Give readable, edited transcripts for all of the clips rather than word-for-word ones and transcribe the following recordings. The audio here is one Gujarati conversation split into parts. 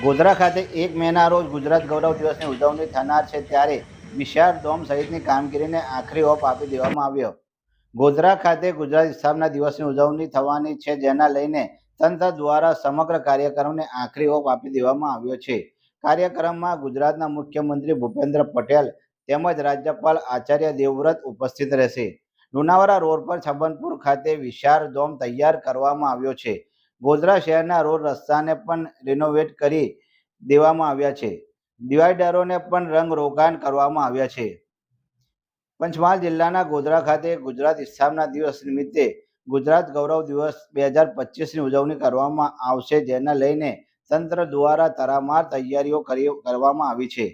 ગોધરા ખાતે 1 મેના રોજ ગુજરાત ગૌરવ દિવસની ઉજવણી થનાર છે, ત્યારે વિશાળ ડોમ સહિતની કામગીરીને આખરી ઓપ આપી દેવામાં આવ્યો. ગોધરા ખાતે ગુજરાત સ્થાપના દિવસની ઉજવણી થવાની છે, જેના લઈને તંત્ર દ્વારા સમગ્ર કાર્યક્રમને આખરી ઓપ આપી દેવામાં આવ્યો છે. કાર્યક્રમમાં ગુજરાતના મુખ્યમંત્રી ભૂપેન્દ્ર પટેલ તેમજ રાજ્યપાલ આચાર્ય દેવવ્રત ઉપસ્થિત રહેશે. લુણાવાડા રોડ પર છબનપુર ખાતે વિશાળ ડોમ તૈયાર કરવામાં આવ્યો છે. ગોધરા શહેરના રોડ રસ્તાને પણ રિનોવેટ કરી દેવામાં આવ્યા છે. ડિવાઈડરોને પણ રંગરોગાન કરવામાં આવ્યા છે. પંચમહાલ જિલ્લાના ગોધરા ખાતે ગુજરાત સ્થાપના દિવસ નિમિત્તે ગુજરાત ગૌરવ દિવસ 2025ની ઉજવણી કરવામાં આવશે, જેને લઈને તંત્ર દ્વારા તડામાર તૈયારીઓ કરવામાં આવી છે.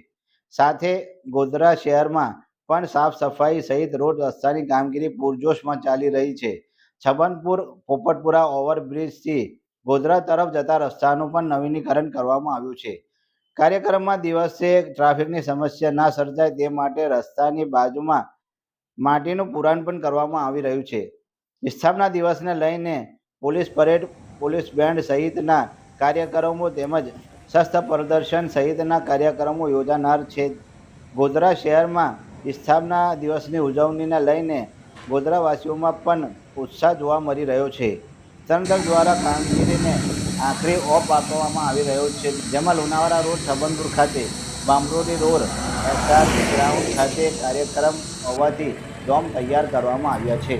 સાથે ગોધરા શહેરમાં પણ સાફ સફાઈ સહિત રોડ રસ્તાની કામગીરી પૂરજોશમાં ચાલી રહી છે. છબનપુર પોપટપુરા ઓવરબ્રિજથી ગોધરા તરફ જતા રસ્તાનું પણ નવીનીકરણ કરવામાં આવ્યું છે. કાર્યક્રમમાં દિવસે ટ્રાફિકની સમસ્યા ના સર્જાય તે માટે રસ્તાની બાજુમાં માટીનું પુરાણ પણ કરવામાં આવી રહ્યું છે. સ્થાપના દિવસને લઈને પોલીસ પરેડ, પોલીસ બેન્ડ સહિતના કાર્યક્રમો તેમજ શસ્ત્ર પ્રદર્શન સહિતના કાર્યક્રમો યોજાનાર છે. ગોધરા શહેરમાં સ્થાપના દિવસની ઉજવણીને લઈને ગોધરાવાસીઓમાં પણ ઉત્સાહ જોવા મળી રહ્યો છે. તંત્ર દ્વારા કામગીરીને આખરી ઓપ આપવામાં આવી રહ્યો છે, જેમાં લુણાવાડા રોડ છબનપુર ખાતે, બામરોલી રોડ SRC ગ્રાઉન્ડ ખાતે કાર્યક્રમ હોવાથી ડોમ તૈયાર કરવામાં આવ્યા છે.